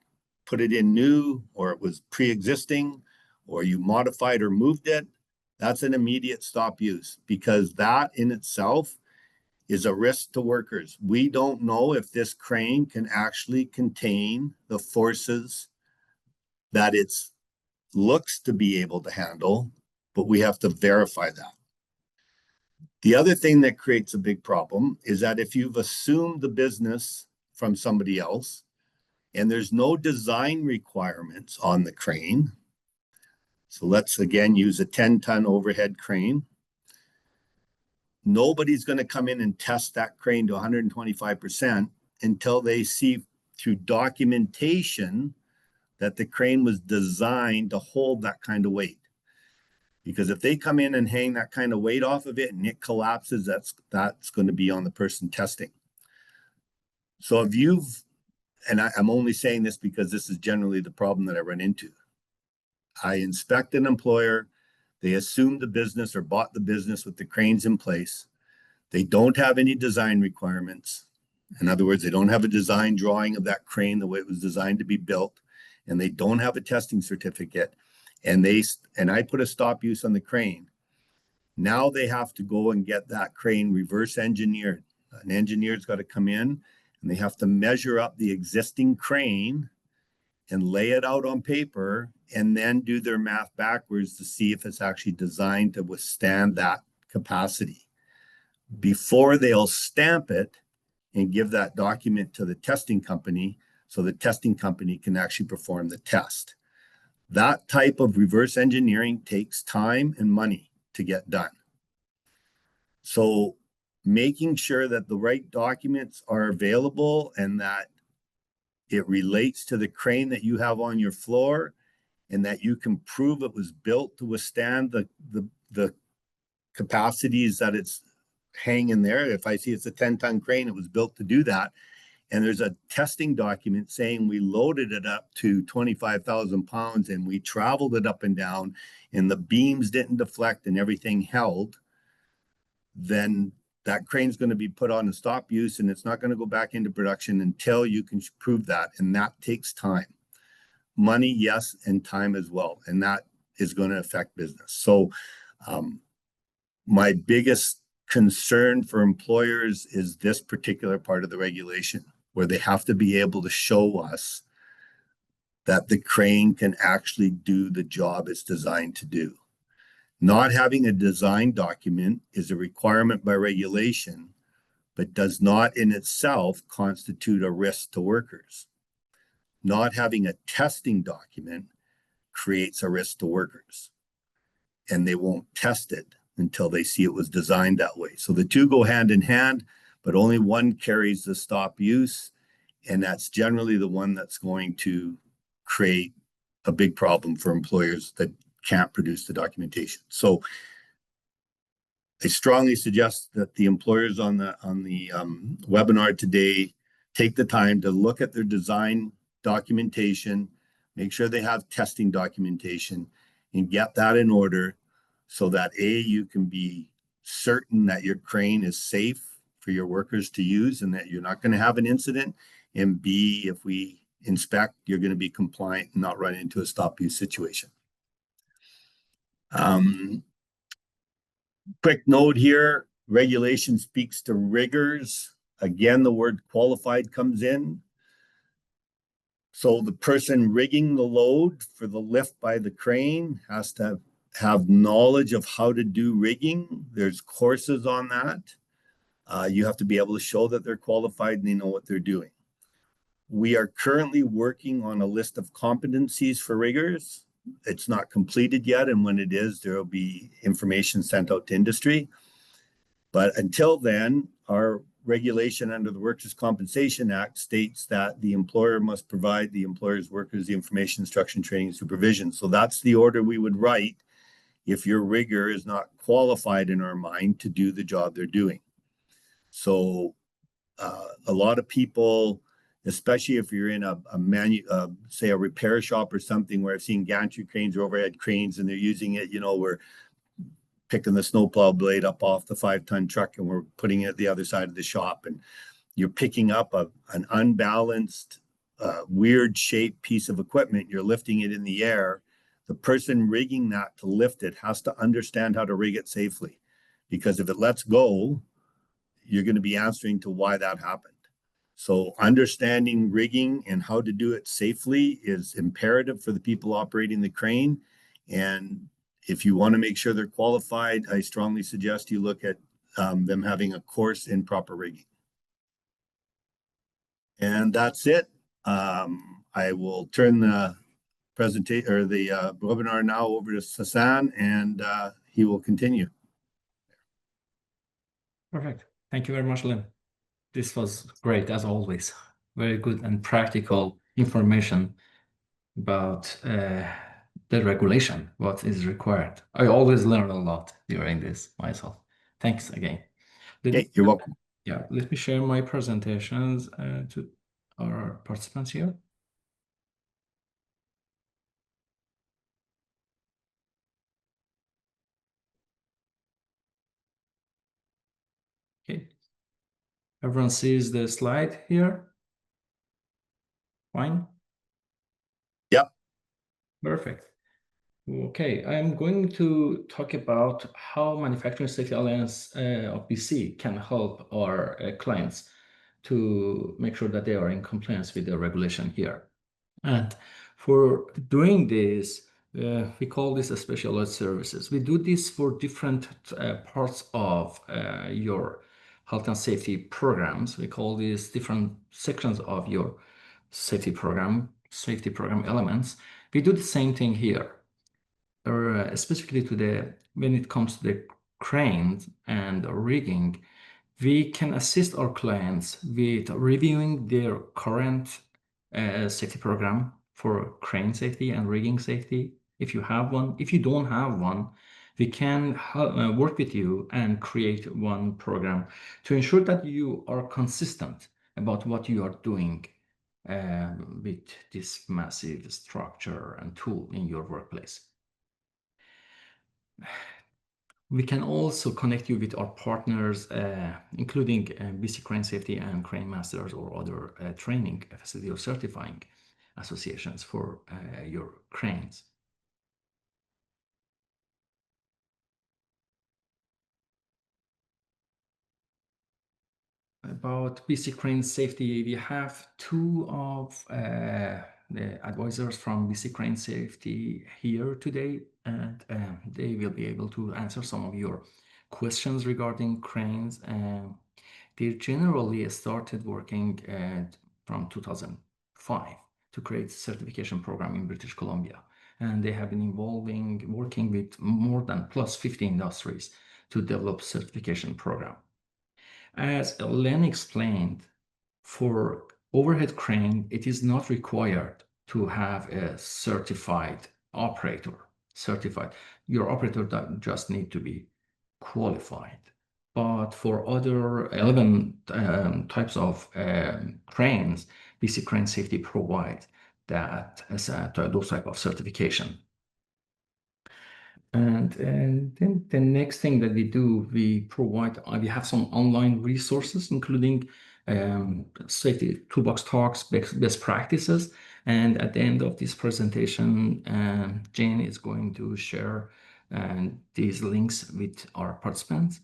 put it in new or it was pre-existing or you modified or moved it, that's an immediate stop use, because that in itself is a risk to workers. We don't know if this crane can actually contain the forces that it looks to be able to handle, but we have to verify that. The other thing that creates a big problem is that if you've assumed the business from somebody else and there's no design requirements on the crane, so let's again use a 10-ton overhead crane. Nobody's going to come in and test that crane to 125% until they see through documentation that the crane was designed to hold that kind of weight. Because if they come in and hang that kind of weight off of it and it collapses, that's going to be on the person testing. So if I'm only saying this because this is generally the problem that I run into. I inspect an employer, they assume the business or bought the business with the cranes in place. They don't have any design requirements. In other words, they don't have a design drawing of that crane the way it was designed to be built, and they don't have a testing certificate. And I put a stop use on the crane. Now they have to go and get that crane reverse engineered. An engineer's got to come in and they have to measure up the existing crane and lay it out on paper and then do their math backwards to see if it's actually designed to withstand that capacity before they'll stamp it and give that document to the testing company so the testing company can actually perform the test. That type of reverse engineering takes time and money to get done. So making sure that the right documents are available and that it relates to the crane that you have on your floor and that you can prove it was built to withstand the capacities that it's hanging there. If I see it's a 10-ton crane, it was built to do that. And there's a testing document saying we loaded it up to 25,000 pounds and we traveled it up and down and the beams didn't deflect and everything held, then that crane's going to be put on a stop use and it's not going to go back into production until you can prove that. And that takes time. Money, yes, and time as well. And that is going to affect business. So my biggest concern for employers is this particular part of the regulation, where they have to be able to show us that the crane can actually do the job it's designed to do. Not having a design document is a requirement by regulation, but does not in itself constitute a risk to workers. Not having a testing document creates a risk to workers, and they won't test it until they see it was designed that way. So the two go hand in hand, but only one carries the stop use, and that's generally the one that's going to create a big problem for employers that can't produce the documentation. So I strongly suggest that the employers on the webinar today take the time to look at their design documentation, make sure they have testing documentation, and get that in order so that A, you can be certain that your crane is safe for your workers to use and that you're not going to have an incident. And B, if we inspect, you're going to be compliant and not run into a stop use situation. Quick note here, regulation speaks to riggers. Again, the word qualified comes in. So the person rigging the load for the lift by the crane has to have knowledge of how to do rigging. There's courses on that. You have to be able to show that they're qualified and they know what they're doing. We are currently working on a list of competencies for riggers. It's not completed yet, and when it is, there will be information sent out to industry. But until then, our regulation under the Workers' Compensation Act states that the employer must provide the employer's workers the information, instruction, training, and supervision. So that's the order we would write if your rigger is not qualified in our mind to do the job they're doing. So a lot of people, especially if you're in say a repair shop or something where I've seen gantry cranes or overhead cranes and they're using it, we're picking the snowplow blade up off the 5-ton truck and we're putting it at the other side of the shop, and you're picking up an unbalanced, weird shaped piece of equipment, you're lifting it in the air. The person rigging that to lift it has to understand how to rig it safely, because if it lets go, you're going to be answering to why that happened. So understanding rigging and how to do it safely is imperative for the people operating the crane. And if you want to make sure they're qualified, I strongly suggest you look at them having a course in proper rigging. And that's it. I will turn the presentation or the webinar now over to Sasan, and he will continue. Perfect. Thank you very much, Lynn. This was great, as always. Very good and practical information about the regulation, what is required. I always learn a lot during this myself. Thanks again. Okay, you're welcome. Yeah, let me share my presentations to our participants here. Okay. Everyone sees the slide here? Fine? Yep. Perfect. Okay, I'm going to talk about how Manufacturing Safety Alliance of BC can help our clients to make sure that they are in compliance with the regulation here. And for doing this, we call this a specialized services. We do this for different parts of your health and safety programs. We call these different sections of your safety program elements. We do the same thing here, or specifically when it comes to the cranes and rigging. We can assist our clients with reviewing their current safety program for crane safety and rigging safety, if you have one. If you don't have one, we can work with you and create one program to ensure that you are consistent about what you are doing with this massive structure and tool in your workplace. We can also connect you with our partners, including BC Crane Safety and Crane Masters or other training facility or certifying associations for your cranes. About BC Crane Safety, we have two of the advisors from BC Crane Safety here today, and they will be able to answer some of your questions regarding cranes. They generally started working from 2005 to create a certification program in British Columbia. And they have been working with more than plus 50 industries to develop certification program. As Len explained, for overhead crane, it is not required to have a certified operator. Your operator doesn't just need to be qualified. But for other 11 types of cranes, BC Crane Safety provides that as those type of certification. And then the next thing that we do, we have some online resources, including safety toolbox talks, best practices. And at the end of this presentation, Jane is going to share these links with our participants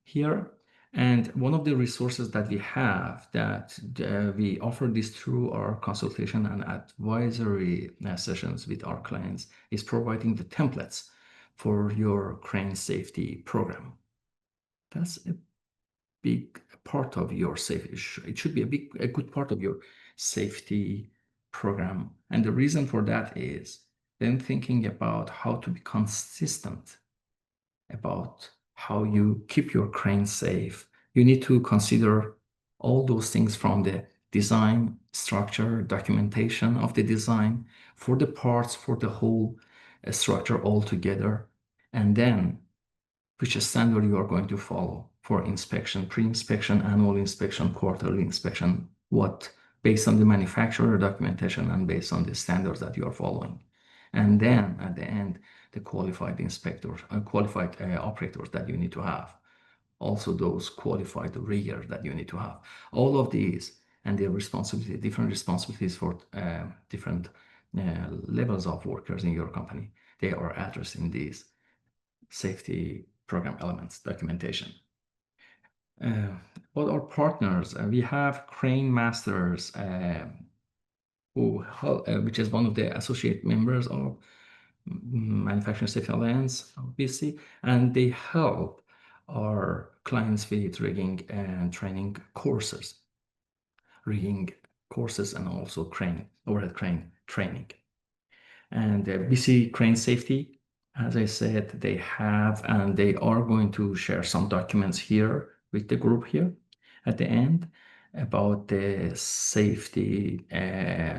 here. And one of the resources that we have that we offer this through our consultation and advisory sessions with our clients is providing the templates for your crane safety program. That's a big part of your safety. It should be a good part of your safety program. And the reason for that is then thinking about how to be consistent about how you keep your crane safe. You need to consider all those things from the design, structure, documentation of the design, for the parts, for the whole structure all together, and then which standard you are going to follow for inspection, pre-inspection, annual inspection, quarterly inspection, what based on the manufacturer documentation and based on the standards that you are following. And then at the end, the qualified inspectors, qualified operators that you need to have. Also those qualified riggers that you need to have. All of these and their responsibility, different responsibilities for different levels of workers in your company, they are addressed in these safety program elements documentation. All our partners, we have Crane Masters, which is one of the associate members of Manufacturing Safety Alliance of BC, and they help our clients with rigging and training courses, and also overhead crane training. And BC Crane Safety, as I said, they have and they are going to share some documents here with the group here at the end about the safety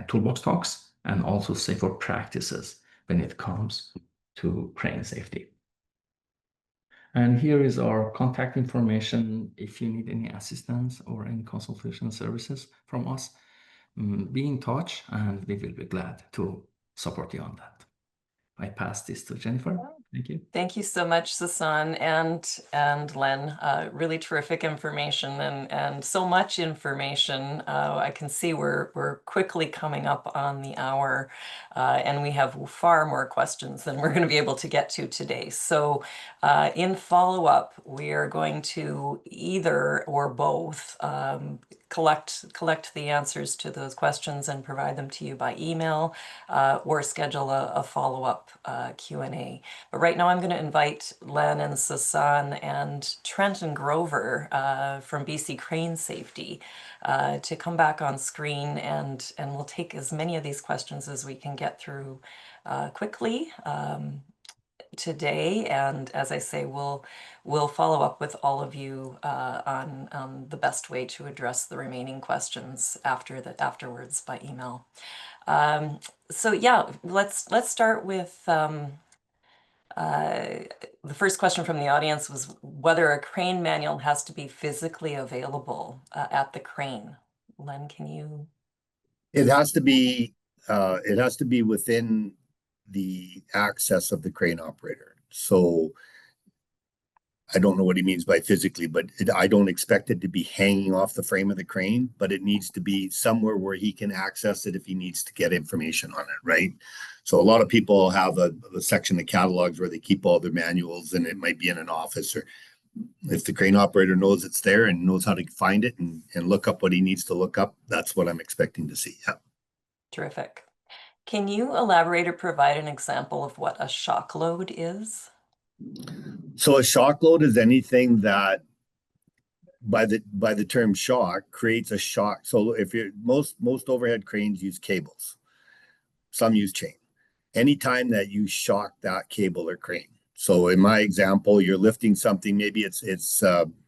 toolbox talks and also safer practices when it comes to crane safety. And here is our contact information if you need any assistance or any consultation services from us. Be in touch and we will be glad to support you on that. I pass this to Jennifer. Thank you. Thank you so much, Sasan and Len. Really terrific information and so much information. I can see we're quickly coming up on the hour, and we have far more questions than we're going to be able to get to today. So, in follow-up, we are going to either or both collect the answers to those questions and provide them to you by email, or schedule a follow-up Q&A. But right now I'm going to invite Len and Sasan and Trent and Grover from BC Crane Safety to come back on screen, and we'll take as many of these questions as we can get through quickly today. And as I say, we'll follow up with all of you on the best way to address the remaining questions afterwards by email. So yeah, let's start with the first question from the audience was whether a crane manual has to be physically available at the crane. Len, can you? It has to be within the access of the crane operator. So I don't know what he means by physically, but I don't expect it to be hanging off the frame of the crane, but it needs to be somewhere where he can access it if he needs to get information on it, right? So a lot of people have a section of catalogs where they keep all their manuals, and it might be in an office, or if the crane operator knows it's there and knows how to find it and look up what he needs to look up, that's what I'm expecting to see. Yeah. Terrific. Can you elaborate or provide an example of what a shock load is? So a shock load is anything that by the term shock creates a shock. So if you're most overhead cranes use cables, some use chain. Anytime that you shock that cable or crane. So in my example, you're lifting something, maybe it's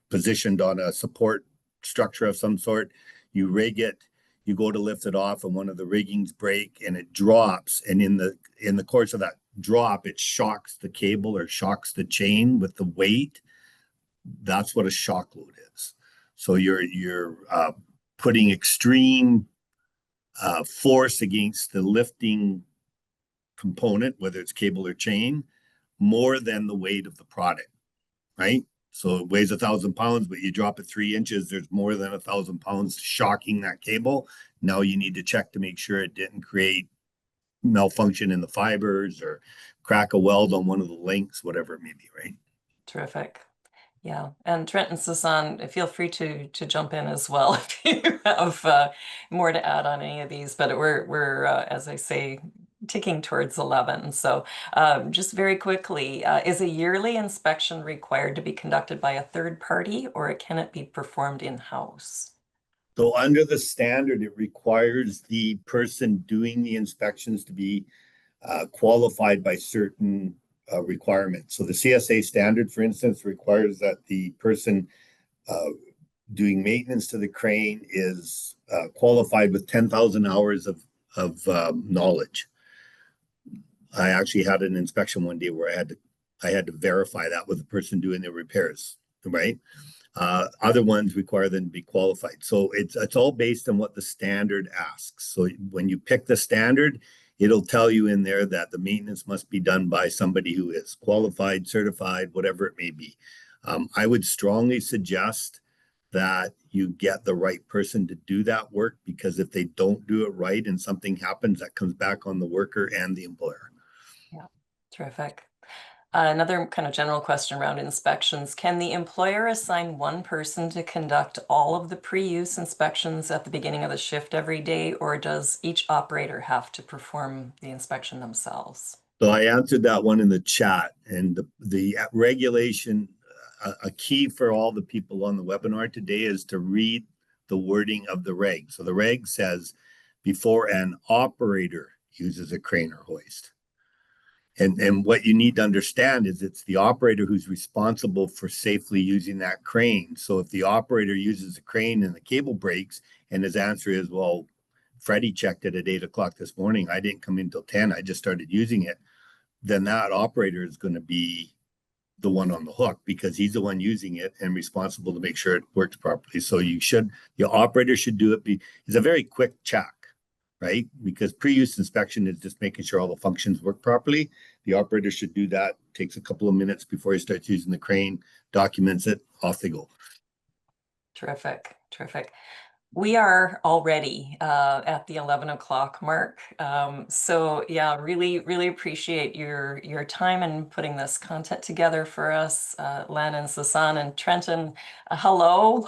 positioned on a support structure of some sort. You rig it, you go to lift it off, and one of the riggings break and it drops. And in the course of that drop, it shocks the cable or shocks the chain with the weight. That's what a shock load is. So you're putting extreme force against the lifting component, whether it's cable or chain, more than the weight of the product, right? So it weighs 1,000 pounds, but you drop it 3 inches, there's more than 1,000 pounds shocking that cable. Now you need to check to make sure it didn't create malfunction in the fibers or crack a weld on one of the links, whatever it may be, right? Terrific. Yeah, and Trent and Sasan, feel free to jump in as well if you have more to add on any of these. But we're as I say, ticking towards 11. So just very quickly, is a yearly inspection required to be conducted by a third party, or can it be performed in-house? So under the standard, it requires the person doing the inspections to be qualified by certain requirements. So the CSA standard, for instance, requires that the person doing maintenance to the crane is qualified with 10,000 hours of knowledge. I actually had an inspection one day where I had to verify that with the person doing the repairs, right? Other ones require them to be qualified. So it's all based on what the standard asks. So when you pick the standard, it'll tell you in there that the maintenance must be done by somebody who is qualified, certified, whatever it may be. I would strongly suggest that you get the right person to do that work, because if they don't do it right and something happens, that comes back on the worker and the employer. Yeah, terrific. Another kind of general question around inspections. Can the employer assign one person to conduct all of the pre-use inspections at the beginning of the shift every day, or does each operator have to perform the inspection themselves? So I answered that one in the chat, and the regulation, a key for all the people on the webinar today is to read the wording of the reg. So the reg says before an operator uses a crane or hoist. And what you need to understand is it's the operator who's responsible for safely using that crane. So if the operator uses a crane and the cable breaks, and his answer is, well, Freddie checked it at 8 o'clock this morning, I didn't come in till 10, I just started using it, then that operator is going to be the one on the hook because he's the one using it and responsible to make sure it works properly. So your operator should do it. It's a very quick check, right? Because pre-use inspection is just making sure all the functions work properly. The operator should do that. Takes a couple of minutes before he starts using the crane, documents it, off they go. Terrific, terrific. We are already at the 11 o'clock mark. So yeah, really appreciate your time and putting this content together for us. Len and Sasan and Trenton, hello.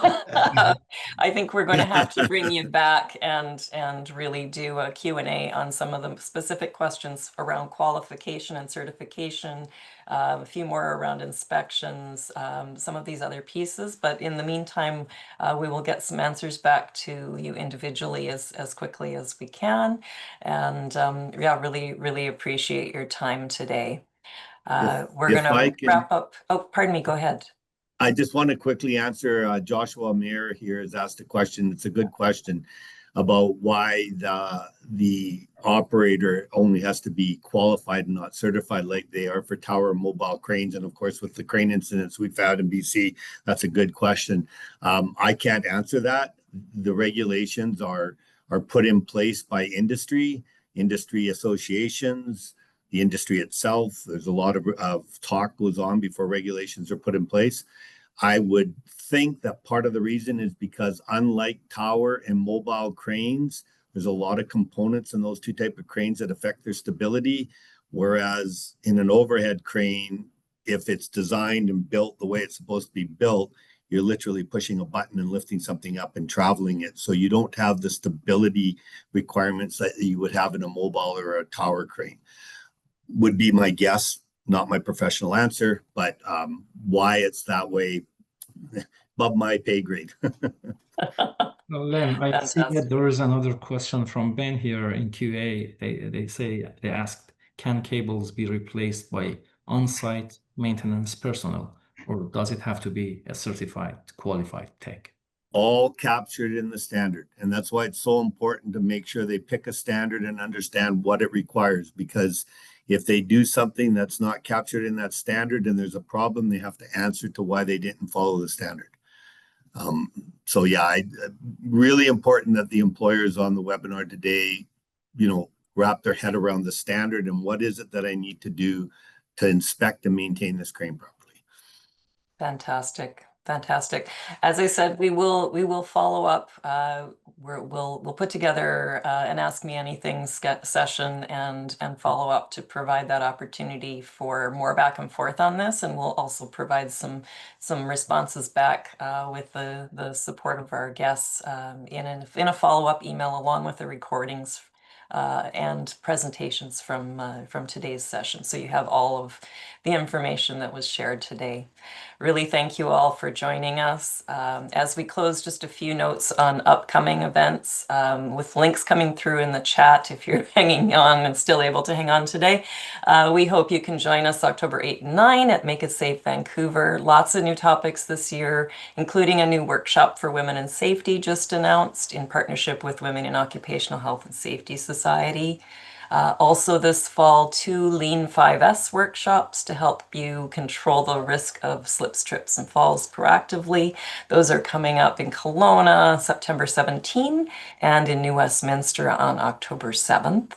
I think we're going to have to bring you back and really do a Q&A on some of the specific questions around qualification and certification, a few more around inspections, some of these other pieces. But in the meantime, we will get some answers back to you individually as quickly as we can. And yeah, really appreciate your time today. We're If I going to can, wrap up. Oh, pardon me, go ahead. I just want to quickly answer. Joshua Mayer here has asked a question. It's a good question about why the operator only has to be qualified and not certified like they are for tower mobile cranes. And of course, with the crane incidents we've had in BC, that's a good question. I can't answer that. The regulations are put in place by industry associations, the industry itself. There's a lot of talk goes on before regulations are put in place. I would think that part of the reason is because unlike tower and mobile cranes, there's a lot of components in those two type of cranes that affect their stability. Whereas in an overhead crane, if it's designed and built the way it's supposed to be built, you're literally pushing a button and lifting something up and traveling it. So you don't have the stability requirements that you would have in a mobile or a tower crane. Would be my guess, not my professional answer, but why it's that way, above my pay grade. Len, I see that Fantastic. there is another question from Ben here in QA. They asked, can cables be replaced by on-site maintenance personnel, or does it have to be a certified, qualified tech? All captured in the standard. And that's why it's so important to make sure they pick a standard and understand what it requires. Because if they do something that's not captured in that standard and there's a problem, they have to answer to why they didn't follow the standard. So yeah, really important that the employers on the webinar today, wrap their head around the standard and what is it that I need to do to inspect and maintain this crane properly. Fantastic. As I said, we will follow up. We'll put together an Ask Me Anything session and follow up to provide that opportunity for more back and forth on this, and we'll also provide some responses back with the support of our guests in a follow-up email along with the recordings and presentations from today's session. So you have all of the information that was shared today. Really thank you all for joining us. As we close, just a few notes on upcoming events with links coming through in the chat if you're hanging on and still able to hang on today. We hope you can join us October 8 and 9 at Make It Safe Vancouver. Lots of new topics this year, including a new workshop for women in safety just announced in partnership with Women in Occupational Health and Safety Society. Also this fall, 2 Lean 5S workshops to help you control the risk of slips, trips, and falls proactively. Those are coming up in Kelowna, September 17, and in New Westminster on October 7th.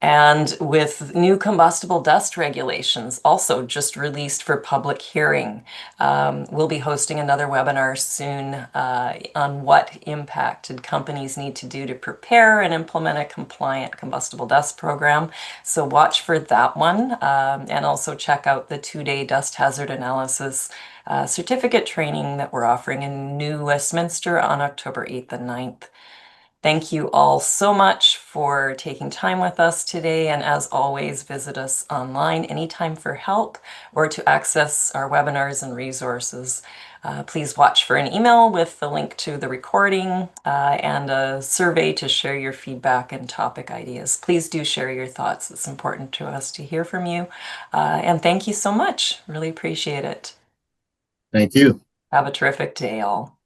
And with new combustible dust regulations also just released for public hearing, we'll be hosting another webinar soon on what impacted companies need to do to prepare and implement a compliant combustible dust program. So watch for that one, and also check out the 2-day dust hazard analysis certificate training that we're offering in New Westminster on October 8th and 9th. Thank you all so much for taking time with us today. And as always, visit us online anytime for help or to access our webinars and resources. Please watch for an email with the link to the recording and a survey to share your feedback and topic ideas. Please do share your thoughts. It's important to us to hear from you. And thank you so much. Really appreciate it. Thank you. Have a terrific day, all.